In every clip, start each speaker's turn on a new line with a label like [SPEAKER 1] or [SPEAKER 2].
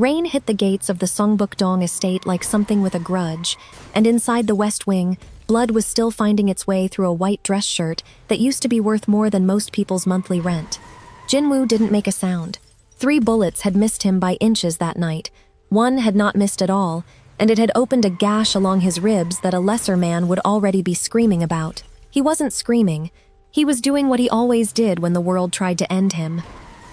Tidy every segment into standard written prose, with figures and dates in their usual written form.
[SPEAKER 1] Rain hit the gates of the Songbukdong estate like something with a grudge, and inside the West Wing, blood was still finding its way through a white dress shirt that used to be worth more than most people's monthly rent. Jinwoo didn't make a sound. 3 bullets had missed him by inches that night. 1 had not missed at all, and it had opened a gash along his ribs that a lesser man would already be screaming about. He wasn't screaming. He was doing what he always did when the world tried to end him.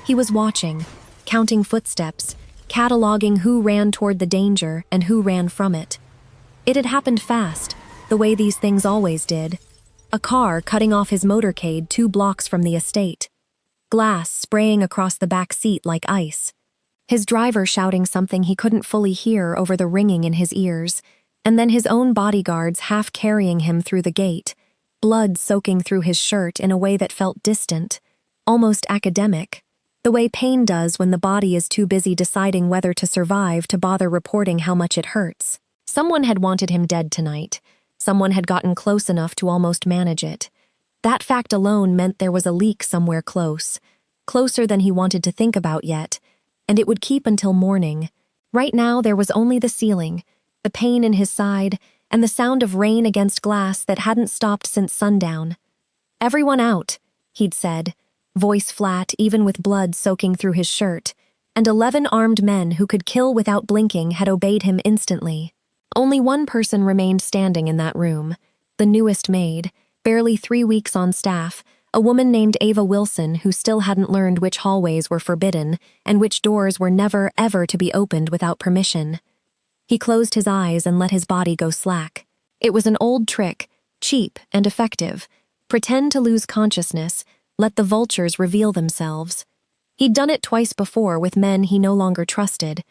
[SPEAKER 1] He was watching, counting footsteps, cataloging who ran toward the danger and who ran from it. It had happened fast, the way these things always did. A car cutting off his motorcade 2 blocks from the estate. Glass spraying across the back seat like ice. His driver shouting something he couldn't fully hear over the ringing in his ears, and then his own bodyguards half carrying him through the gate, blood soaking through his shirt in a way that felt distant, almost academic, the way pain does when the body is too busy deciding whether to survive to bother reporting how much it hurts. Someone had wanted him dead tonight. Someone had gotten close enough to almost manage it. That fact alone meant there was a leak somewhere close, closer than he wanted to think about yet, and it would keep until morning. Right now there was only the ceiling, the pain in his side, and the sound of rain against glass that hadn't stopped since sundown. "Everyone out," he'd said, voice flat even with blood soaking through his shirt, and 11 armed men who could kill without blinking had obeyed him instantly. Only one person remained standing in that room, the newest maid, barely 3 weeks on staff, a woman named Ava Wilson who still hadn't learned which hallways were forbidden and which doors were never, ever to be opened without permission. He closed his eyes and let his body go slack. It was an old trick, cheap and effective. Pretend to lose consciousness, let the vultures reveal themselves. He'd done it twice before with men he no longer trusted.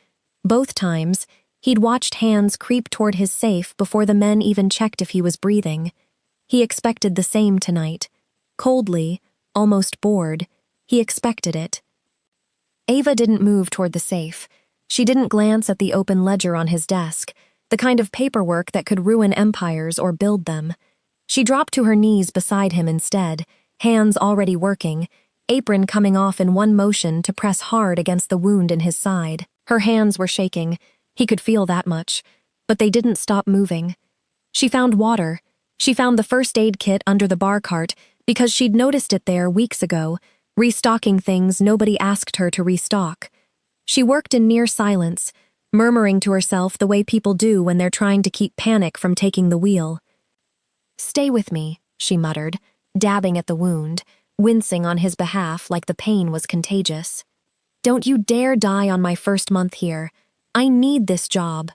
[SPEAKER 1] Both times, he'd watched hands creep toward his safe before the men even checked if he was breathing. He expected the same tonight. Coldly, almost bored, he expected it. Ava didn't move toward the safe. She didn't glance at the open ledger on his desk, the kind of paperwork that could ruin empires or build them. She dropped to her knees beside him instead, hands already working, apron coming off in one motion to press hard against the wound in his side. Her hands were shaking. He could feel that much, but they didn't stop moving. She found water. She found the first aid kit under the bar cart because she'd noticed it there weeks ago, restocking things nobody asked her to restock. She worked in near silence, murmuring to herself the way people do when they're trying to keep panic from taking the wheel. "Stay with me," she muttered, dabbing at the wound, wincing on his behalf like the pain was contagious. "Don't you dare die on my first month here. I need this job."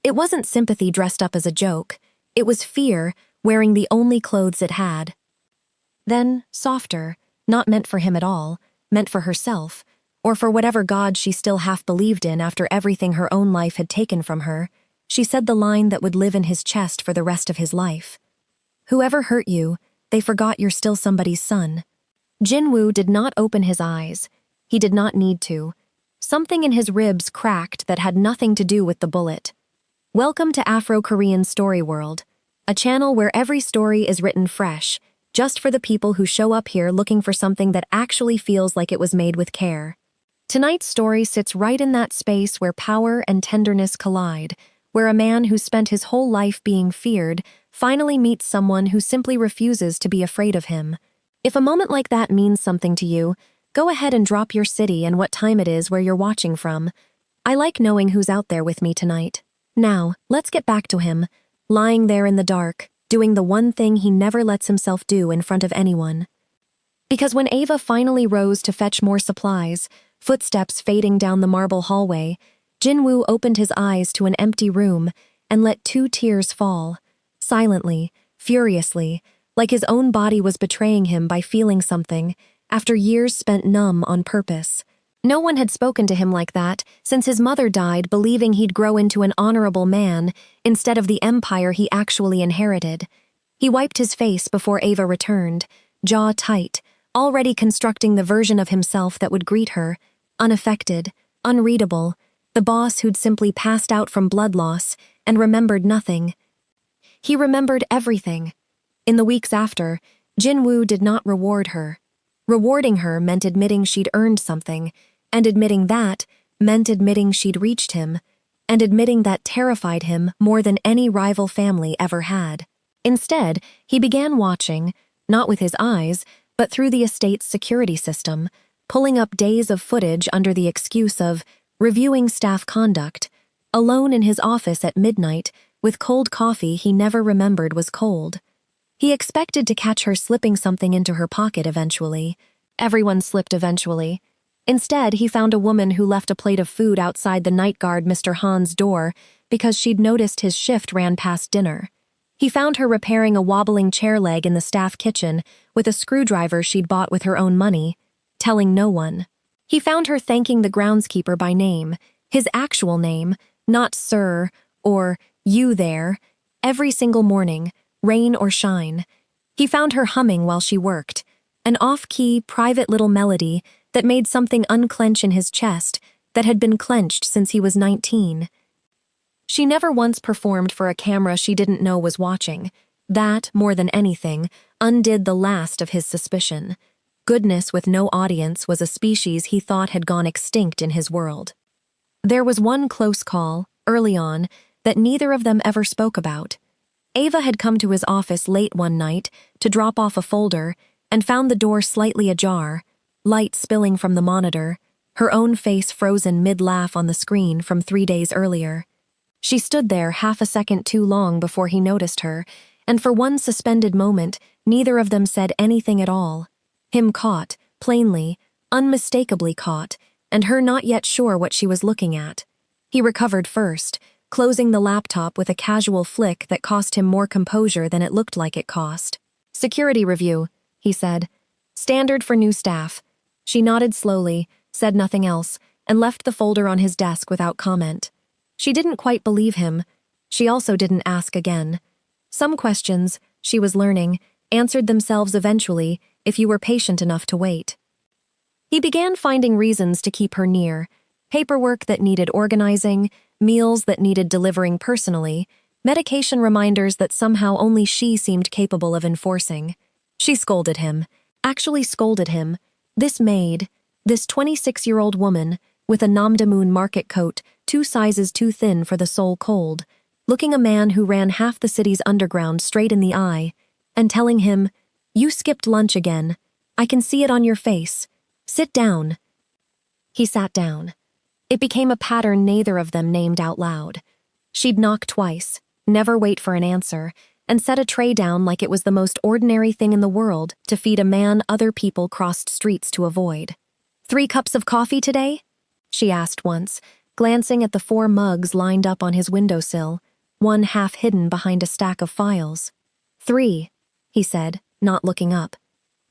[SPEAKER 1] It wasn't sympathy dressed up as a joke. It was fear, wearing the only clothes it had. Then, softer, not meant for him at all, meant for herself, or for whatever god she still half believed in after everything her own life had taken from her, she said the line that would live in his chest for the rest of his life. "Whoever hurt you, they forgot you're still somebody's son." Jinwoo did not open his eyes. He did not need to. Something in his ribs cracked that had nothing to do with the bullet. Welcome to Afro-Korean Story World, a channel where every story is written fresh, just for the people who show up here looking for something that actually feels like it was made with care. Tonight's story sits right in that space where power and tenderness collide, where a man who spent his whole life being feared finally meets someone who simply refuses to be afraid of him. If a moment like that means something to you, go ahead and drop your city and what time it is where you're watching from. I like knowing who's out there with me tonight. Now, let's get back to him, lying there in the dark, doing the one thing he never lets himself do in front of anyone. Because when Ava finally rose to fetch more supplies, footsteps fading down the marble hallway, Jinwoo opened his eyes to an empty room and let 2 tears fall, silently, furiously, like his own body was betraying him by feeling something, after years spent numb on purpose. No one had spoken to him like that since his mother died, believing he'd grow into an honorable man instead of the empire he actually inherited. He wiped his face before Ava returned, jaw tight, already constructing the version of himself that would greet her, unaffected, unreadable, the boss who'd simply passed out from blood loss and remembered nothing. He remembered everything. In the weeks after, Jinwoo did not reward her. Rewarding her meant admitting she'd earned something, and admitting that meant admitting she'd reached him, and admitting that terrified him more than any rival family ever had. Instead, he began watching, not with his eyes, but through the estate's security system, pulling up days of footage under the excuse of reviewing staff conduct, alone in his office at midnight with cold coffee he never remembered was cold. He expected to catch her slipping something into her pocket eventually. Everyone slipped eventually. Instead, he found a woman who left a plate of food outside the night guard Mr. Han's door because she'd noticed his shift ran past dinner. He found her repairing a wobbling chair leg in the staff kitchen with a screwdriver she'd bought with her own money, telling no one. He found her thanking the groundskeeper by name, his actual name, not sir or you there, every single morning, rain or shine. He found her humming while she worked, an off-key, private little melody that made something unclench in his chest that had been clenched since he was 19. She never once performed for a camera she didn't know was watching. That, more than anything, undid the last of his suspicion. Goodness with no audience was a species he thought had gone extinct in his world. There was one close call, early on, that neither of them ever spoke about. Ava had come to his office late one night to drop off a folder and found the door slightly ajar, light spilling from the monitor, her own face frozen mid-laugh on the screen from 3 days earlier. She stood there half a second too long before he noticed her, and for one suspended moment, neither of them said anything at all. Him caught, plainly, unmistakably caught, and her not yet sure what she was looking at. He recovered first, closing the laptop with a casual flick that cost him more composure than it looked like it cost. "Security review," he said. "Standard for new staff." She nodded slowly, said nothing else, and left the folder on his desk without comment. She didn't quite believe him. She also didn't ask again. Some questions, she was learning, answered themselves eventually if you were patient enough to wait. He began finding reasons to keep her near: paperwork that needed organizing, meals that needed delivering personally, medication reminders that somehow only she seemed capable of enforcing. She scolded him, actually scolded him. This maid, this 26-year-old woman, with a nom de moon market coat 2 sizes too thin for the Seoul cold, looking a man who ran half the city's underground straight in the eye, and telling him, "You skipped lunch again. I can see it on your face. Sit down." He sat down. It became a pattern neither of them named out loud. She'd knock twice, never wait for an answer, and set a tray down like it was the most ordinary thing in the world to feed a man other people crossed streets to avoid. "3 cups of coffee today?" she asked once, glancing at the 4 mugs lined up on his windowsill, one half hidden behind a stack of files. "3, he said, not looking up.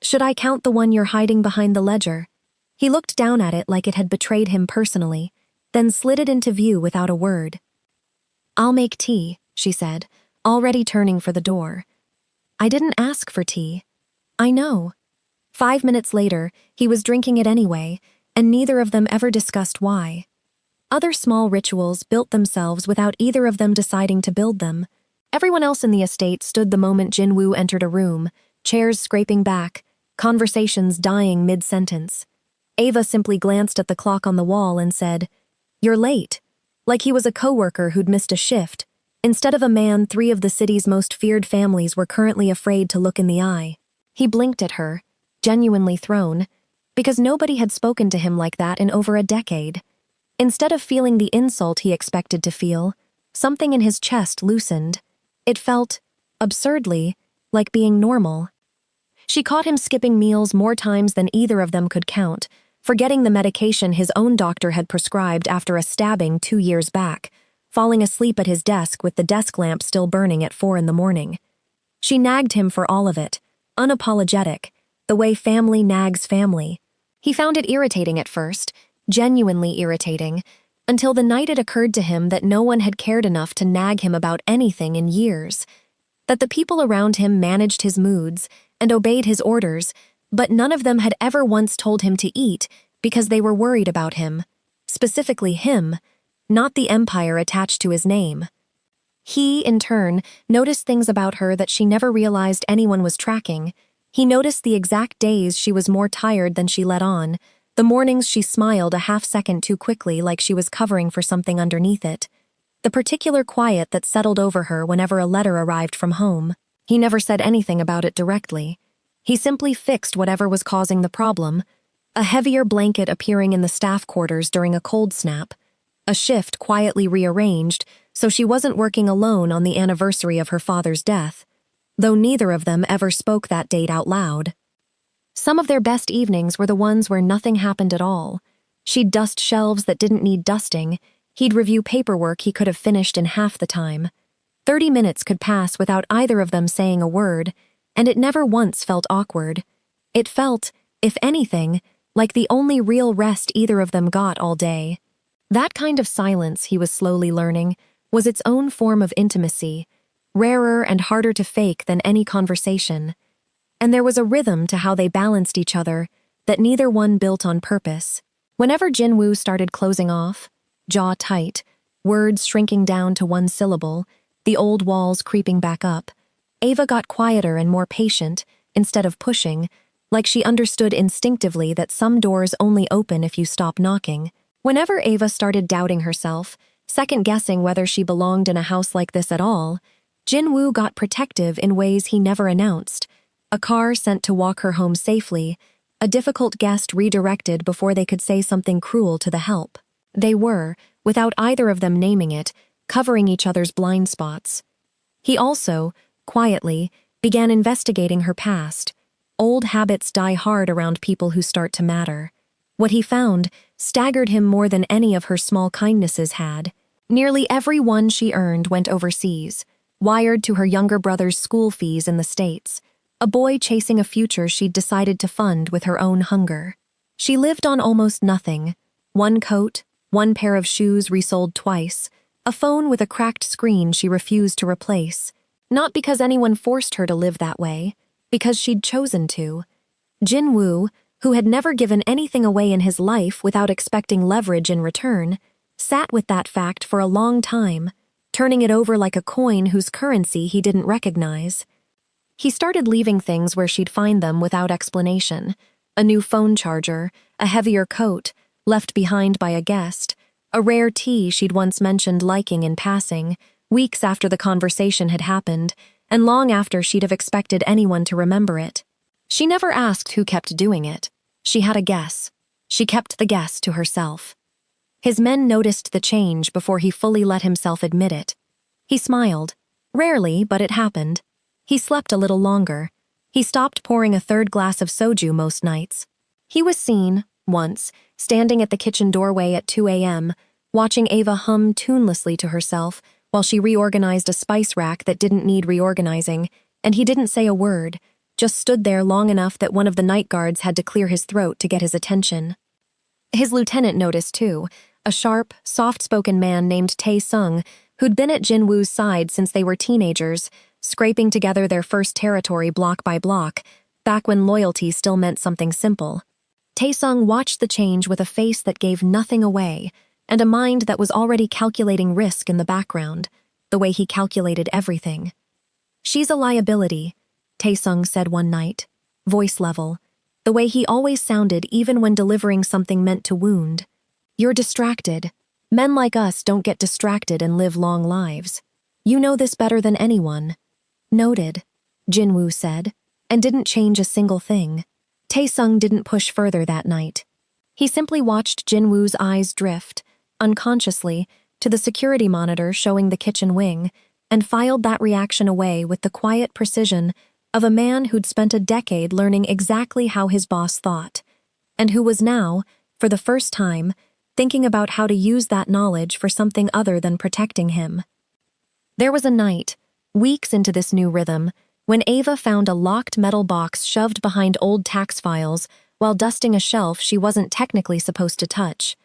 [SPEAKER 1] "Should I count the one you're hiding behind the ledger?" He looked down at it like it had betrayed him personally, then slid it into view without a word. "I'll make tea," she said, already turning for the door. "I didn't ask for tea." "I know." 5 minutes later, he was drinking it anyway, and neither of them ever discussed why. Other small rituals built themselves without either of them deciding to build them. Everyone else in the estate stood the moment Jinwoo entered a room, chairs scraping back, conversations dying mid-sentence. Ava simply glanced at the clock on the wall and said, "You're late," like he was a coworker who'd missed a shift, instead of a man 3 of the city's most feared families were currently afraid to look in the eye. He blinked at her, genuinely thrown, because nobody had spoken to him like that in over a decade. Instead of feeling the insult he expected to feel, something in his chest loosened. It felt, absurdly, like being normal. She caught him skipping meals more times than either of them could count, forgetting the medication his own doctor had prescribed after a stabbing 2 years back, falling asleep at his desk with the desk lamp still burning at 4 in the morning. She nagged him for all of it, unapologetic, the way family nags family. He found it irritating at first, genuinely irritating, until the night it occurred to him that no one had cared enough to nag him about anything in years, that the people around him managed his moods and obeyed his orders, but none of them had ever once told him to eat because they were worried about him, specifically him, not the empire attached to his name. He, in turn, noticed things about her that she never realized anyone was tracking. He noticed the exact days she was more tired than she let on, The mornings she smiled a half-second too quickly, like she was covering for something underneath it. The particular quiet that settled over her whenever a letter arrived from home. He never said anything about it directly. He simply fixed whatever was causing the problem. A heavier blanket appearing in the staff quarters during a cold snap. A shift quietly rearranged so she wasn't working alone on the anniversary of her father's death, though neither of them ever spoke that date out loud. Some of their best evenings were the ones where nothing happened at all. She'd dust shelves that didn't need dusting. He'd review paperwork he could have finished in half the time. 30 minutes could pass without either of them saying a word, and it never once felt awkward. It felt, if anything, like the only real rest either of them got all day. That kind of silence, he was slowly learning, was its own form of intimacy, rarer and harder to fake than any conversation. And there was a rhythm to how they balanced each other that neither one built on purpose. Whenever Jinwoo started closing off, jaw tight, words shrinking down to one syllable, the old walls creeping back up, Ava got quieter and more patient, instead of pushing, like she understood instinctively that some doors only open if you stop knocking. Whenever Ava started doubting herself, second-guessing whether she belonged in a house like this at all, Jinwoo got protective in ways he never announced. A car sent to walk her home safely, a difficult guest redirected before they could say something cruel to the help. They were, without either of them naming it, covering each other's blind spots. He also, quietly, began investigating her past. Old habits die hard around people who start to matter. What he found staggered him more than any of her small kindnesses had. Nearly every one she earned went overseas, wired to her younger brother's school fees in the States, a boy chasing a future she'd decided to fund with her own hunger. She lived on almost nothing. One coat, one pair of shoes resold twice, a phone with a cracked screen she refused to replace. Not because anyone forced her to live that way, because she'd chosen to. Jinwoo, who had never given anything away in his life without expecting leverage in return, sat with that fact for a long time, turning it over like a coin whose currency he didn't recognize. He started leaving things where she'd find them without explanation. A new phone charger, a heavier coat, left behind by a guest, a rare tea she'd once mentioned liking in passing, weeks after the conversation had happened, and long after she'd have expected anyone to remember it. She never asked who kept doing it. She had a guess. She kept the guess to herself. His men noticed the change before he fully let himself admit it. He smiled. Rarely, but it happened. He slept a little longer. He stopped pouring a third glass of soju most nights. He was seen, once, standing at the kitchen doorway at 2 a.m., watching Ava hum tunelessly to herself while she reorganized a spice rack that didn't need reorganizing, and he didn't say a word, just stood there long enough that one of the night guards had to clear his throat to get his attention. His lieutenant noticed, too, a sharp, soft-spoken man named Tae-sung, who'd been at Jinwoo's side since they were teenagers, scraping together their first territory block by block, back when loyalty still meant something simple. Tae-sung watched the change with a face that gave nothing away, and a mind that was already calculating risk in the background, the way he calculated everything. "She's a liability," Tae-sung said one night, voice level, the way he always sounded even when delivering something meant to wound. "You're distracted. Men like us don't get distracted and live long lives. You know this better than anyone." "Noted," Jinwoo said, and didn't change a single thing. Tae-sung didn't push further that night. He simply watched Jinwoo's eyes drift, unconsciously, to the security monitor showing the kitchen wing, and filed that reaction away with the quiet precision of a man who'd spent a decade learning exactly how his boss thought, and who was now, for the first time, thinking about how to use that knowledge for something other than protecting him. There was a night, weeks into this new rhythm, when Ava found a locked metal box shoved behind old tax files while dusting a shelf she wasn't technically supposed to touch.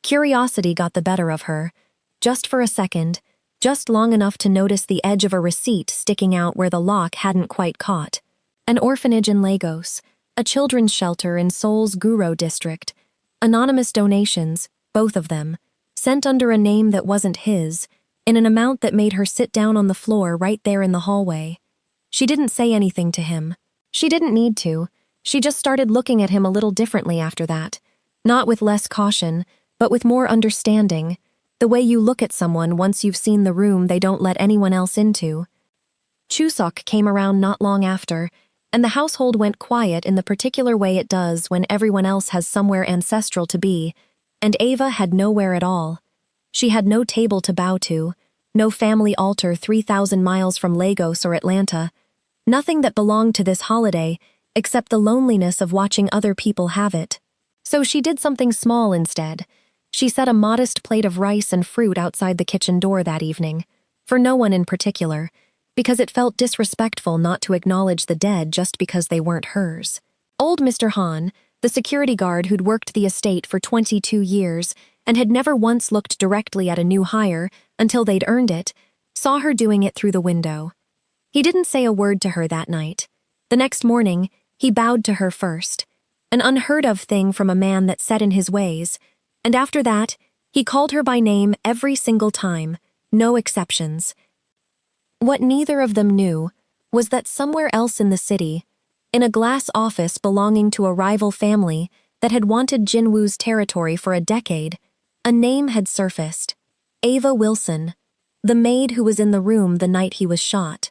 [SPEAKER 1] Curiosity got the better of her, just for a second, just long enough to notice the edge of a receipt sticking out where the lock hadn't quite caught. An orphanage in Lagos, a children's shelter in Seoul's Guro district, anonymous donations, both of them, sent under a name that wasn't his, in an amount that made her sit down on the floor right there in the hallway. She didn't say anything to him. She didn't need to. She just started looking at him a little differently after that, Not with less caution, but with more understanding. The way you look at someone once you've seen the room they don't let anyone else into. Chuseok came around not long after, and the household went quiet in the particular way it does when everyone else has somewhere ancestral to be, and Ava had nowhere at all. She had no table to bow to, no family altar 3,000 miles from Lagos or Atlanta, nothing that belonged to this holiday except the loneliness of watching other people have it. So she did something small instead. She set a modest plate of rice and fruit outside the kitchen door that evening, for no one in particular, because it felt disrespectful not to acknowledge the dead just because they weren't hers. Old Mr. Han, the security guard who'd worked the estate for 22 years and had never once looked directly at a new hire until they'd earned it, saw her doing it through the window. He didn't say a word to her that night. The next morning, he bowed to her first, an unheard-of thing from a man that set in his ways, and after that, he called her by name every single time, no exceptions. What neither of them knew was that somewhere else in the city, in a glass office belonging to a rival family that had wanted Jinwoo's territory for a decade, a name had surfaced. Ava Wilson, the maid who was in the room the night he was shot.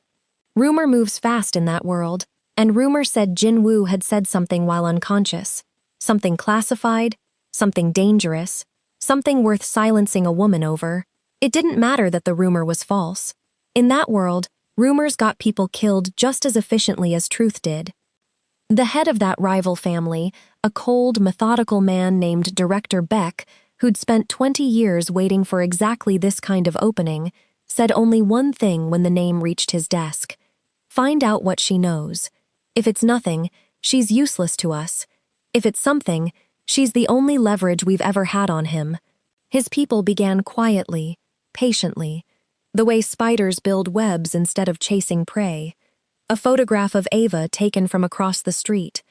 [SPEAKER 1] Rumor moves fast in that world, and rumor said Jinwoo had said something while unconscious. Something classified, something dangerous, something worth silencing a woman over. It didn't matter that the rumor was false. In that world, rumors got people killed just as efficiently as truth did. The head of that rival family, a cold, methodical man named Director Beck, who'd spent 20 years waiting for exactly this kind of opening, said only one thing when the name reached his desk. Find out what she knows. If it's nothing, she's useless to us. If it's something, she's the only leverage we've ever had on him. His people began quietly, patiently, the way spiders build webs instead of chasing prey. A photograph of Ava taken from across the street.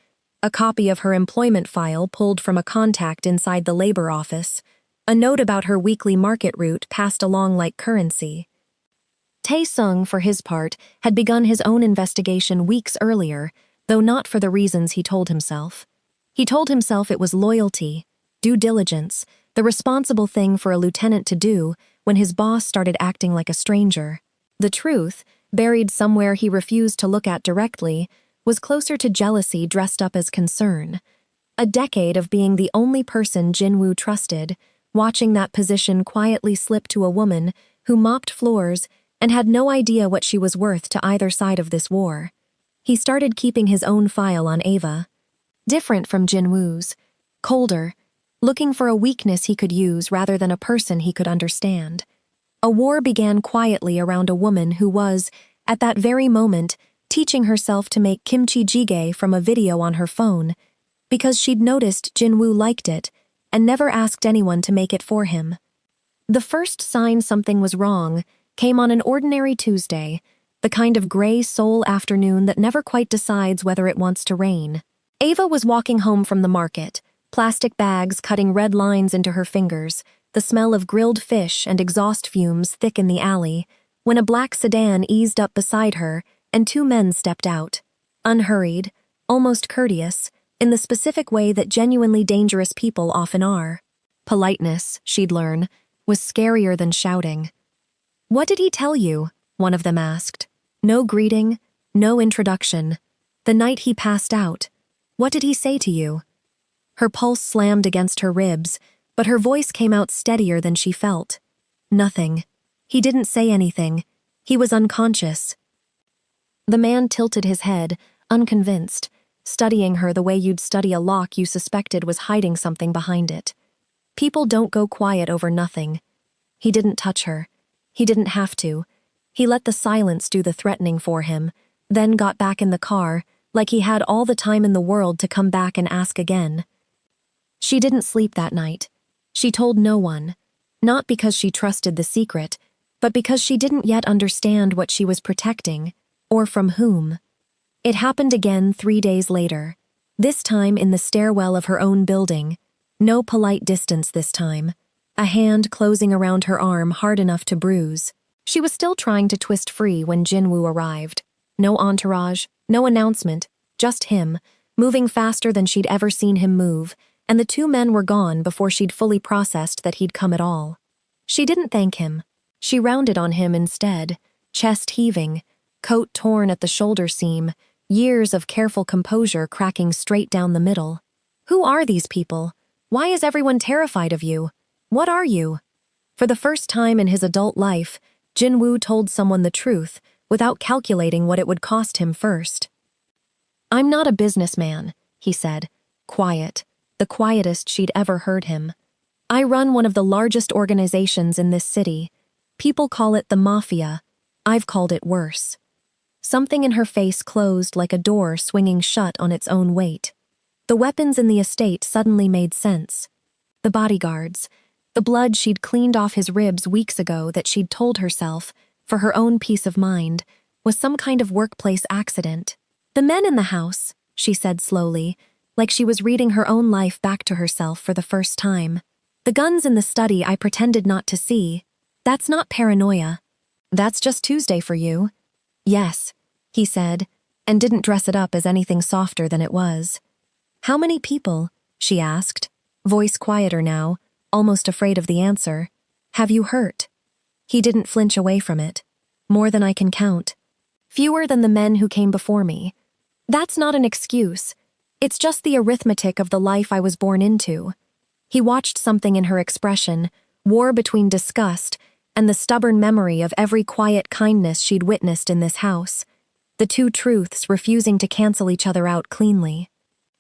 [SPEAKER 1] A copy of her employment file pulled from a contact inside the labor office. A note about her weekly market route passed along like currency. Tae-sung, for his part, had begun his own investigation weeks earlier, though not for the reasons he told himself. He told himself it was loyalty, due diligence, the responsible thing for a lieutenant to do when his boss started acting like a stranger. The truth, buried somewhere he refused to look at directly, was closer to jealousy dressed up as concern. A decade of being the only person Jinwoo trusted, watching that position quietly slip to a woman who mopped floors and had no idea what she was worth to either side of this war. He started keeping his own file on Ava. Different from Jinwoo's. Colder. Looking for a weakness he could use rather than a person he could understand. A war began quietly around a woman who was, at that very moment, teaching herself to make kimchi jjigae from a video on her phone, because she'd noticed Jinwoo liked it and never asked anyone to make it for him. The first sign something was wrong came on an ordinary Tuesday, the kind of gray Seoul afternoon that never quite decides whether it wants to rain. Ava was walking home from the market, plastic bags cutting red lines into her fingers, the smell of grilled fish and exhaust fumes thick in the alley, when a black sedan eased up beside her and two men stepped out. Unhurried, almost courteous, in the specific way that genuinely dangerous people often are. Politeness, she'd learn, was scarier than shouting. "What did he tell you?" one of them asked. No greeting, no introduction. The night he passed out. What did he say to you? Her pulse slammed against her ribs, but her voice came out steadier than she felt. Nothing. He didn't say anything. He was unconscious. The man tilted his head, unconvinced, studying her the way you'd study a lock you suspected was hiding something behind it. People don't go quiet over nothing. He didn't touch her. He didn't have to. He let the silence do the threatening for him, then got back in the car, like he had all the time in the world to come back and ask again. She didn't sleep that night. She told no one, not because she trusted the secret, but because she didn't yet understand what she was protecting, or from whom. It happened again 3 days later, this time in the stairwell of her own building. No polite distance this time, a hand closing around her arm hard enough to bruise. She was still trying to twist free when Jinwoo arrived. No entourage, no announcement, just him, moving faster than she'd ever seen him move, and the two men were gone before she'd fully processed that he'd come at all. She didn't thank him. She rounded on him instead, chest heaving, coat torn at the shoulder seam, years of careful composure cracking straight down the middle. Who are these people? Why is everyone terrified of you? What are you? For the first time in his adult life, Jinwoo told someone the truth without calculating what it would cost him first. "I'm not a businessman," he said, quiet, the quietest she'd ever heard him. "I run one of the largest organizations in this city. People call it the Mafia. I've called it worse." Something in her face closed like a door swinging shut on its own weight. The weapons in the estate suddenly made sense. The bodyguards, the blood she'd cleaned off his ribs weeks ago that she'd told herself, for her own peace of mind, was some kind of workplace accident. "The men in the house," she said slowly, like she was reading her own life back to herself for the first time. "The guns in the study I pretended not to see. That's not paranoia. That's just Tuesday for you." "Yes," he said, and didn't dress it up as anything softer than it was. "How many people?" she asked, voice quieter now, almost afraid of the answer. "Have you hurt?" He didn't flinch away from it. "More than I can count. Fewer than the men who came before me. That's not an excuse. It's just the arithmetic of the life I was born into." He watched something in her expression, war between disgust and the stubborn memory of every quiet kindness she'd witnessed in this house. The two truths refusing to cancel each other out cleanly.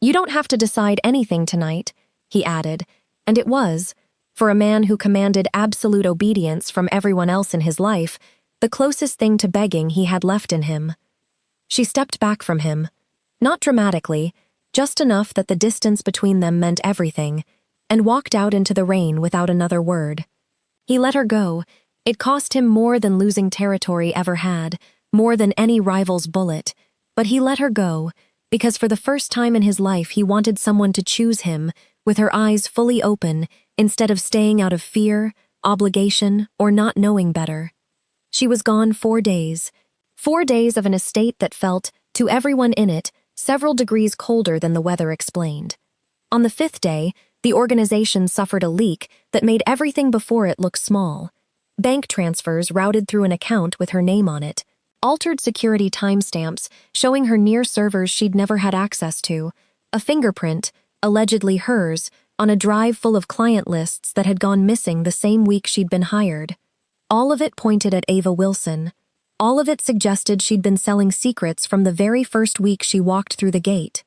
[SPEAKER 1] "You don't have to decide anything tonight," he added, and it was, for a man who commanded absolute obedience from everyone else in his life, the closest thing to begging he had left in him. She stepped back from him, not dramatically, just enough that the distance between them meant everything, and walked out into the rain without another word. He let her go. It cost him more than losing territory ever had, more than any rival's bullet, but he let her go, because for the first time in his life he wanted someone to choose him, with her eyes fully open, instead of staying out of fear, obligation, or not knowing better. She was gone 4 days. 4 days of an estate that felt, to everyone in it, several degrees colder than the weather explained. On the 5th day, the organization suffered a leak that made everything before it look small. Bank transfers routed through an account with her name on it, altered security timestamps showing her near servers she'd never had access to, a fingerprint, allegedly hers, on a drive full of client lists that had gone missing the same week she'd been hired. All of it pointed at Ava Wilson. All of it suggested she'd been selling secrets from the very first week she walked through the gate.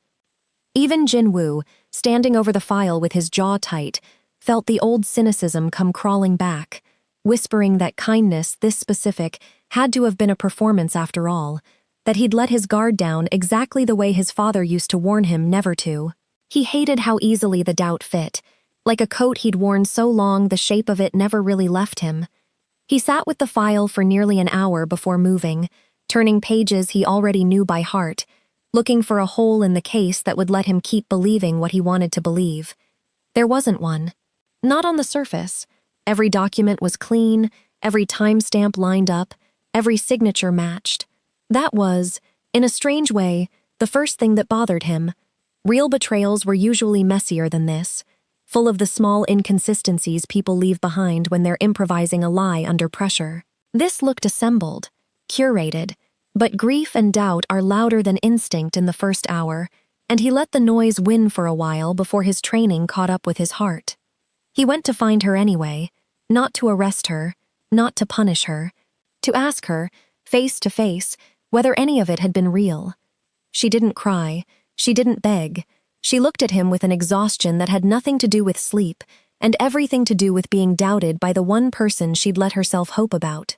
[SPEAKER 1] Even Jinwoo, standing over the file with his jaw tight, felt the old cynicism come crawling back, whispering that kindness this specific had to have been a performance after all, that he'd let his guard down exactly the way his father used to warn him never to. He hated how easily the doubt fit, like a coat he'd worn so long the shape of it never really left him. He sat with the file for nearly an hour before moving, turning pages he already knew by heart, looking for a hole in the case that would let him keep believing what he wanted to believe. There wasn't one. Not on the surface. Every document was clean, every timestamp lined up, every signature matched. That was, in a strange way, the first thing that bothered him. Real betrayals were usually messier than this, full of the small inconsistencies people leave behind when they're improvising a lie under pressure. This looked assembled, curated, but grief and doubt are louder than instinct in the first hour, and he let the noise win for a while before his training caught up with his heart. He went to find her anyway, not to arrest her, not to punish her, to ask her, face to face, whether any of it had been real. She didn't cry, she didn't beg. She looked at him with an exhaustion that had nothing to do with sleep and everything to do with being doubted by the one person she'd let herself hope about.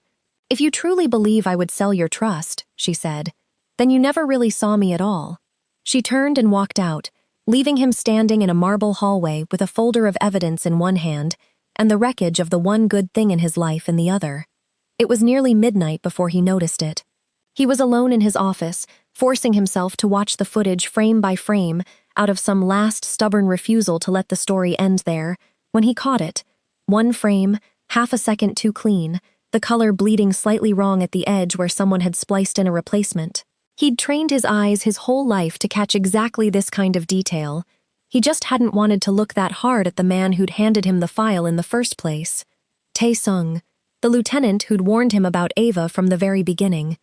[SPEAKER 1] "If you truly believe I would sell your trust," she said, "then you never really saw me at all." She turned and walked out, leaving him standing in a marble hallway with a folder of evidence in one hand and the wreckage of the one good thing in his life in the other. It was nearly midnight before he noticed it. He was alone in his office, forcing himself to watch the footage frame by frame out of some last stubborn refusal to let the story end there, when he caught it. One frame, half a second too clean, the color bleeding slightly wrong at the edge where someone had spliced in a replacement. He'd trained his eyes his whole life to catch exactly this kind of detail, He just hadn't wanted to look that hard at the man who'd handed him the file in the first place. Tae-sung, the lieutenant who'd warned him about Ava from the very beginning.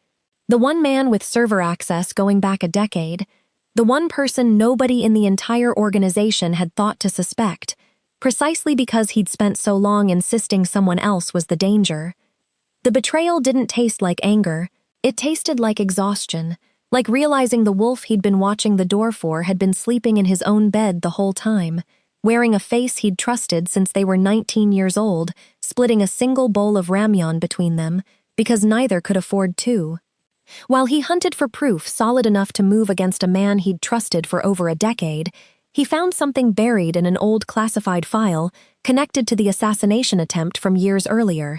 [SPEAKER 1] The one man with server access going back a decade. The one person nobody in the entire organization had thought to suspect, precisely because he'd spent so long insisting someone else was the danger. The betrayal didn't taste like anger, it tasted like exhaustion, like realizing the wolf he'd been watching the door for had been sleeping in his own bed the whole time, wearing a face he'd trusted since they were 19 years old, splitting a single bowl of ramyeon between them, because neither could afford two. While he hunted for proof solid enough to move against a man he'd trusted for over a decade, he found something buried in an old classified file connected to the assassination attempt from years earlier.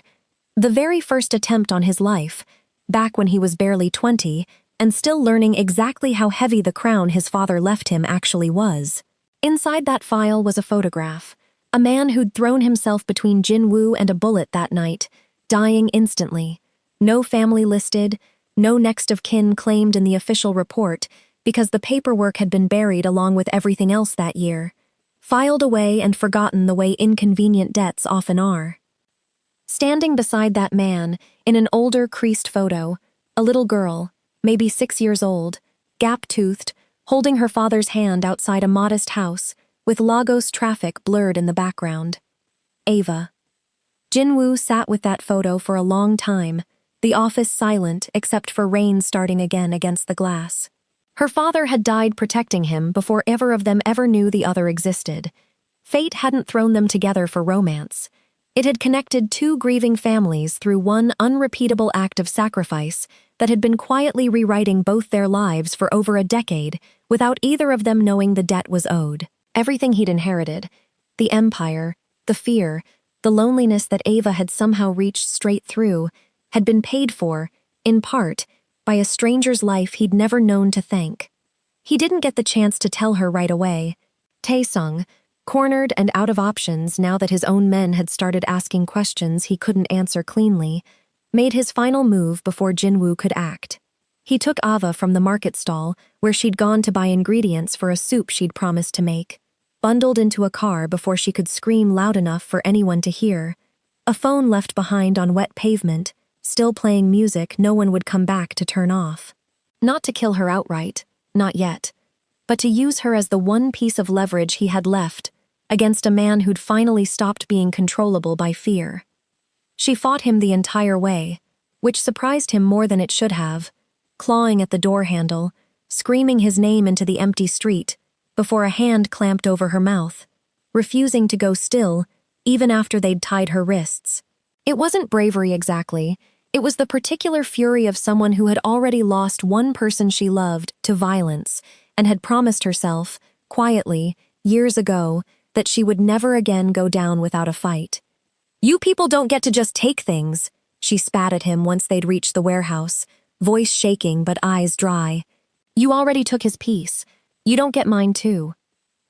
[SPEAKER 1] The very first attempt on his life, back when he was barely 20, and still learning exactly how heavy the crown his father left him actually was. Inside that file was a photograph, a man who'd thrown himself between Jin-woo and a bullet that night, dying instantly. No family listed, no next of kin claimed in the official report, because the paperwork had been buried along with everything else that year, filed away and forgotten the way inconvenient debts often are. Standing beside that man, in an older, creased photo, a little girl, maybe 6 years old, gap-toothed, holding her father's hand outside a modest house, with Lagos traffic blurred in the background. Ava. Jin-woo sat with that photo for a long time, the office silent except for rain starting again against the glass. Her father had died protecting him before either of them ever knew the other existed. Fate hadn't thrown them together for romance. It had connected two grieving families through one unrepeatable act of sacrifice that had been quietly rewriting both their lives for over a decade without either of them knowing the debt was owed. Everything he'd inherited, the empire, the fear, the loneliness that Ava had somehow reached straight through, had been paid for, in part, by a stranger's life he'd never known to thank. He didn't get the chance to tell her right away. Tae-sung, cornered and out of options now that his own men had started asking questions he couldn't answer cleanly, made his final move before Jin-woo could act. He took Ava from the market stall, where she'd gone to buy ingredients for a soup she'd promised to make, bundled into a car before she could scream loud enough for anyone to hear. A phone left behind on wet pavement, still playing music no one would come back to turn off. Not to kill her outright, not yet, but to use her as the one piece of leverage he had left against a man who'd finally stopped being controllable by fear. She fought him the entire way, which surprised him more than it should have, clawing at the door handle, screaming his name into the empty street, before a hand clamped over her mouth, refusing to go still, even after they'd tied her wrists. It wasn't bravery exactly, it was the particular fury of someone who had already lost one person she loved to violence and had promised herself, quietly, years ago, that she would never again go down without a fight. "You people don't get to just take things," she spat at him once they'd reached the warehouse, voice shaking but eyes dry. "You already took his piece. You don't get mine too."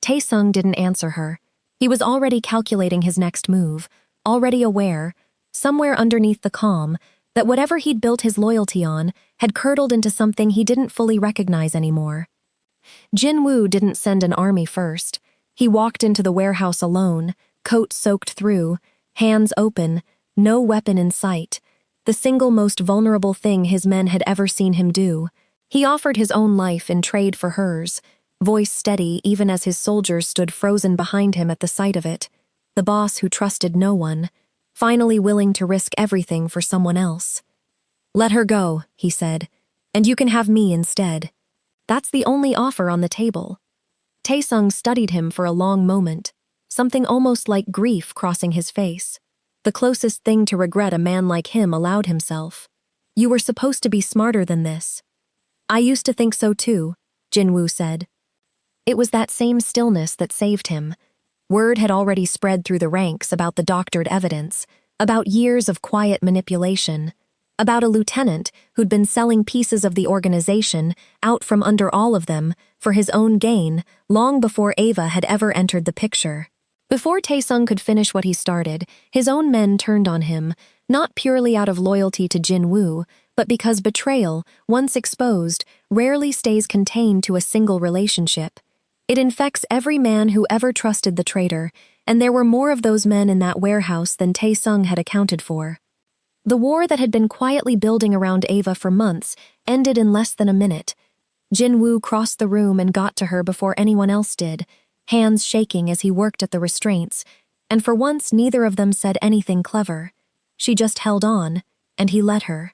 [SPEAKER 1] Tae-sung didn't answer her. He was already calculating his next move, already aware, somewhere underneath the calm, that whatever he'd built his loyalty on had curdled into something he didn't fully recognize anymore. Jin-woo didn't send an army first. He walked into the warehouse alone, coat soaked through, hands open, no weapon in sight, the single most vulnerable thing his men had ever seen him do. He offered his own life in trade for hers, voice steady even as his soldiers stood frozen behind him at the sight of it, the boss who trusted no one, finally willing to risk everything for someone else. "Let her go," he said, "and you can have me instead. That's the only offer on the table." Tae-sung studied him for a long moment, something almost like grief crossing his face. The closest thing to regret a man like him allowed himself. "You were supposed to be smarter than this." "I used to think so too," Jin-woo said. It was that same stillness that saved him. Word had already spread through the ranks about the doctored evidence, about years of quiet manipulation, about a lieutenant who'd been selling pieces of the organization out from under all of them for his own gain long before Ava had ever entered the picture. Before Tae-sung could finish what he started, his own men turned on him, not purely out of loyalty to Jin-woo, but because betrayal, once exposed, rarely stays contained to a single relationship. It infects every man who ever trusted the traitor, and there were more of those men in that warehouse than Tae-sung had accounted for. The war that had been quietly building around Ava for months ended in less than a minute. Jin-woo crossed the room and got to her before anyone else did, hands shaking as he worked at the restraints, and for once neither of them said anything clever. She just held on, and he let her.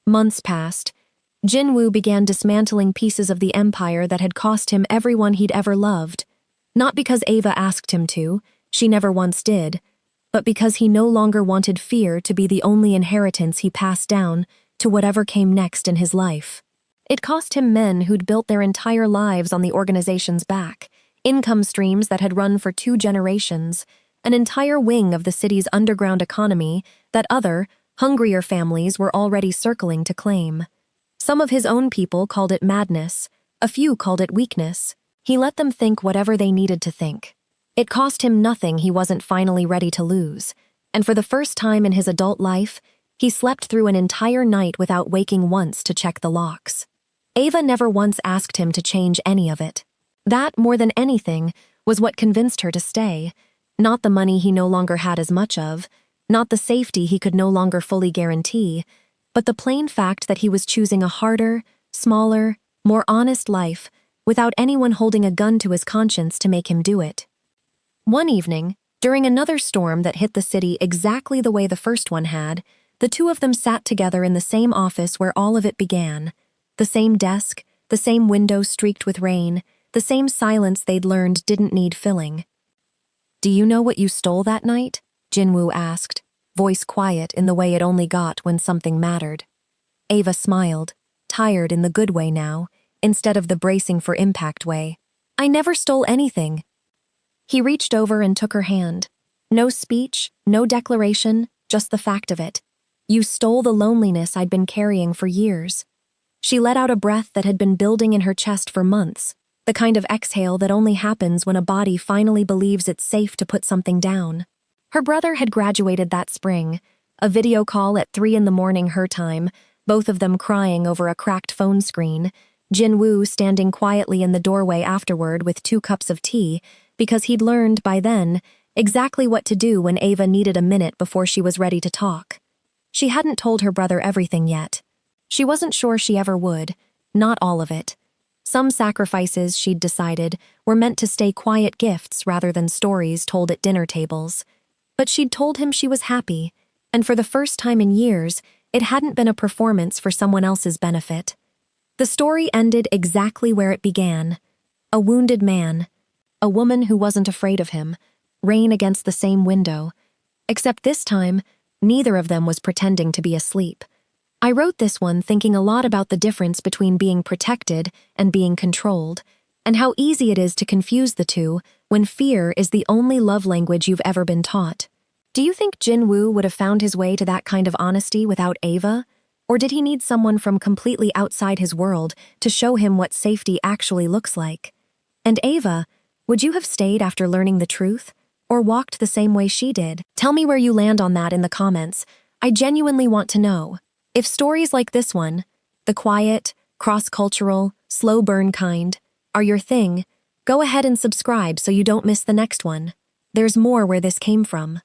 [SPEAKER 1] Months passed. Jin-woo began dismantling pieces of the empire that had cost him everyone he'd ever loved. Not because Ava asked him to, she never once did, but because he no longer wanted fear to be the only inheritance he passed down to whatever came next in his life. It cost him men who'd built their entire lives on the organization's back, income streams that had run for 2 generations, an entire wing of the city's underground economy that other, hungrier families were already circling to claim. Some of his own people called it madness, a few called it weakness. He let them think whatever they needed to think. It cost him nothing he wasn't finally ready to lose, and for the first time in his adult life, he slept through an entire night without waking once to check the locks. Ava never once asked him to change any of it. That, more than anything, was what convinced her to stay. Not the money he no longer had as much of, not the safety he could no longer fully guarantee, but the plain fact that he was choosing a harder, smaller, more honest life without anyone holding a gun to his conscience to make him do it. One evening, during another storm that hit the city exactly the way the first one had, the two of them sat together in the same office where all of it began. The same desk, the same window streaked with rain, the same silence they'd learned didn't need filling. "Do you know what you stole that night?" Jin-woo asked, voice quiet in the way it only got when something mattered. Ava smiled, tired in the good way now, instead of the bracing for impact way. "I never stole anything." He reached over and took her hand. No speech, no declaration, just the fact of it. "You stole the loneliness I'd been carrying for years." She let out a breath that had been building in her chest for months, the kind of exhale that only happens when a body finally believes it's safe to put something down. Her brother had graduated that spring, a video call at 3 a.m. her time, both of them crying over a cracked phone screen, Jin-woo standing quietly in the doorway afterward with 2 cups of tea, because he'd learned, by then, exactly what to do when Ava needed a minute before she was ready to talk. She hadn't told her brother everything yet. She wasn't sure she ever would, not all of it. Some sacrifices, she'd decided, were meant to stay quiet gifts rather than stories told at dinner tables. But she'd told him she was happy, and for the first time in years, it hadn't been a performance for someone else's benefit. The story ended exactly where it began. A wounded man, a woman who wasn't afraid of him, rain against the same window. Except this time, neither of them was pretending to be asleep. I wrote this one thinking a lot about the difference between being protected and being controlled, and how easy it is to confuse the two when fear is the only love language you've ever been taught. Do you think Jin-woo would have found his way to that kind of honesty without Ava? Or did he need someone from completely outside his world to show him what safety actually looks like? And Ava, would you have stayed after learning the truth? Or walked the same way she did? Tell me where you land on that in the comments. I genuinely want to know. If stories like this one, the quiet, cross-cultural, slow burn kind, are your thing, go ahead and subscribe so you don't miss the next one. There's more where this came from.